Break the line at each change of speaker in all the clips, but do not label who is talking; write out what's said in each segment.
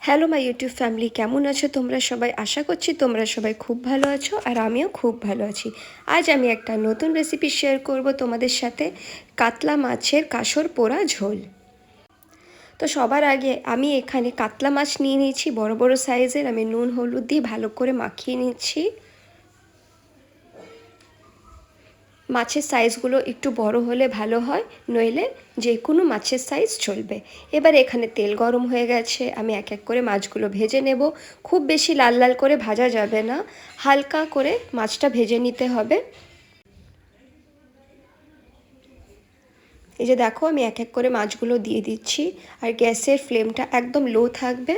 Hello my YouTube family, কেমন আছো তোমরা সবাই? আশা করছি তোমরা সবাই খুব ভালো আছো আর আমিও খুব ভালো আছি। আজ আমি একটা নতুন রেসিপি শেয়ার করব তোমাদের সাথে, কাতলা মাছের কাসর পোড়া ঝোল। তো সবার আগে আমি এখানে কাতলা মাছ নিয়ে নিয়েছি বড় বড় সাইজের। আমি নুন হলুদ দিয়ে ভালো করে মাখিয়ে নিচ্ছি। মাছের সাইজগুলো একটু বড় হলে ভালো হয়, নইলে যে কোনো মাছের সাইজ চলবে। এবার এখানে তেল গরম হয়ে গেছে, আমি এক এক করে মাছগুলো ভেজে নেব। খুব বেশি লাল লাল করে ভাজা যাবে না, হালকা করে মাছটা ভেজে নিতে হবে। এই যে দেখো, আমি এক এক করে মাছগুলো দিয়ে দিচ্ছি আর গ্যাসের ফ্লেমটা একদম লো থাকবে।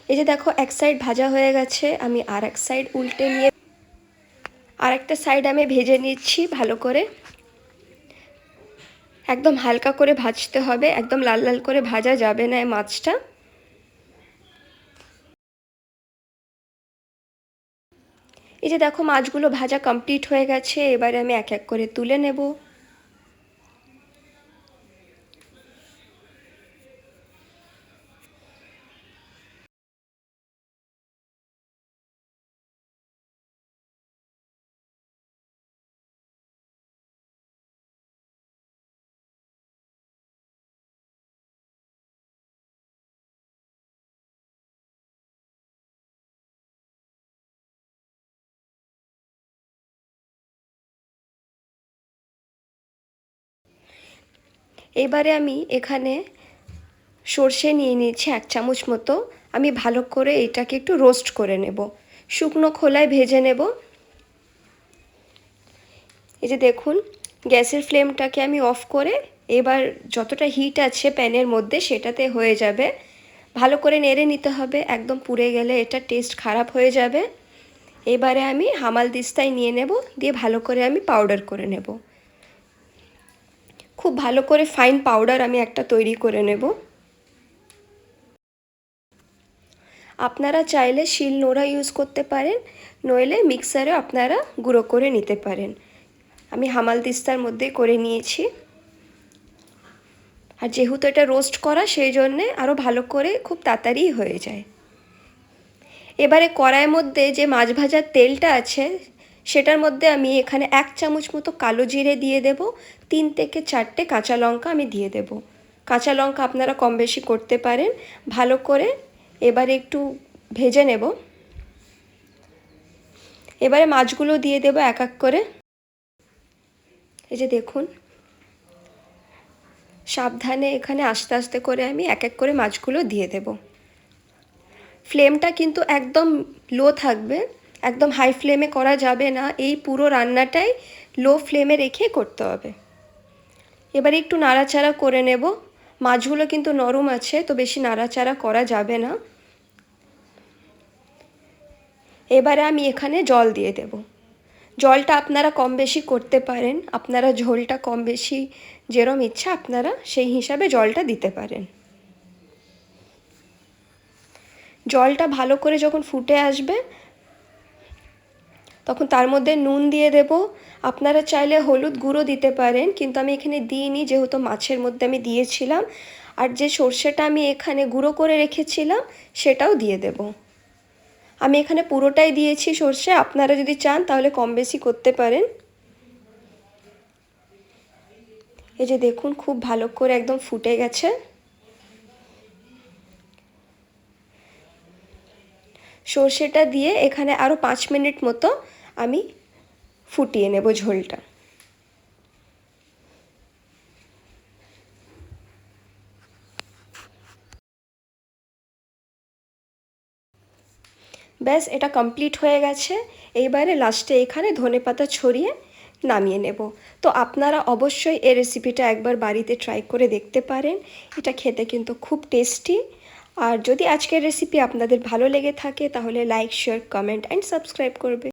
এই যে দেখো, এক সাইড ভাজা হয়ে গেছে, আমি আর এক সাইড উল্টে নিয়ে আর একটা সাইড আমি ভেজে নিচ্ছি ভালো করে। একদম হালকা করে ভাজতে হবে, একদম লাল লাল করে ভাজা যাবে না এই মাছটা। এই যে দেখো, মাছগুলো ভাজা কমপ্লিট হয়ে গেছে, এবারে আমি এক এক করে তুলে নেব। এবারে আমি এখানে সর্ষে নিয়ে নিয়েছি 1 চামচ মতো। আমি ভালো করে এটাকে একটু রোস্ট করে নেব, শুকনো খোলায় ভেজে নেব। এই যে দেখুন, গ্যাসের ফ্লেমটাকে আমি অফ করে এবার যতটা হিট আছে প্যানের মধ্যে সেটাতে হয়ে যাবে। ভালো করে নেড়ে নিতে হবে, একদম পুড়ে গেলে এটা টেস্ট খারাপ হয়ে যাবে। এবারে আমি হামাল দিস্তায় নিয়ে নেব, দিয়ে ভালো করে আমি পাউডার করে নেব। খুব ভালো করে ফাইন পাউডার আমি একটা তৈরি করে নেব। আপনারা চাইলে শিল নোড়া ইউজ করতে পারেন, নইলে মিক্সারে আপনারা গুঁড়ো করে নিতে পারেন। আমি হামাল দিস্তার মধ্যে করে নিয়েছি। আর যেহেতু এটা রোস্ট করা, সেই জন্যে আরও ভালো করে খুব তাড়াতাড়ি হয়ে যায়। এবারে কড়াইয়ের মধ্যে যে মাছ ভাজার তেলটা আছে সেটার মধ্যে আমি এখানে 1 চামচ মতো কালো জিরে দিয়ে দেব। 3 থেকে 4টে কাঁচা লঙ্কা আমি দিয়ে দেব। কাঁচা লঙ্কা আপনারা কম বেশি করতে পারেন। ভালো করে এবারে একটু ভেজে নেব। এবারে মাছগুলো দিয়ে দেব এক এক করে। এই যে দেখুন, সাবধানে এখানে আস্তে আস্তে করে আমি এক এক করে মাছগুলো দিয়ে দেব। ফ্লেমটা কিন্তু একদম লো থাকবে, একদম হাই ফ্লেমে করা যাবে না। এই পুরো রান্নাটাই লো ফ্লেমে রেখে করতে হবে। এবারে একটু নাড়াচাড়া করে নেব। মাছগুলো কিন্তু নরম আছে, তো বেশি নাড়াচাড়া করা যাবে না। এবারে আমি এখানে জল দিয়ে দেব। জলটা আপনারা কম বেশি করতে পারেন, আপনারা ঝোলটা কম বেশি যেরম ইচ্ছা আপনারা সেই হিসাবে জলটা দিতে পারেন। জলটা ভালো করে যখন ফুটে আসবে তখন তার মধ্যে নুন দিয়ে দেব। আপনারা চাইলে হলুদ গুঁড়ো দিতে পারেন, কিন্তু আমি এখানে দিইনি, যেহেতু মাছের মধ্যে আমি দিয়েছিলাম। আর যে সর্ষেটা আমি এখানে গুঁড়ো করে রেখেছিলাম সেটাও দিয়ে দেব। আমি এখানে পুরোটাই দিয়েছি সর্ষে, আপনারা যদি চান তাহলে কম বেশি করতে পারেন। এই যে দেখুন, খুব ভালো করে একদম ফুটে গেছে। সর্ষেটা দিয়ে এখানে আরও 5 মিনিট মতো আমি ফুটিয়ে নেব ঝোলটা। ব্যাস, এটা কমপ্লিট হয়ে গেছে। এইবারে লাস্টে এখানে ধনেপাতা ছড়িয়ে নামিয়ে নেব। তো আপনারা অবশ্যই এই রেসিপিটা একবার বাড়িতে ট্রাই করে দেখতে পারেন। এটা খেতে কিন্তু খুব টেস্টি। আর যদি আজকের রেসিপি আপনাদের ভালো লেগে থাকে তাহলে like, share, comment and subscribe করবে।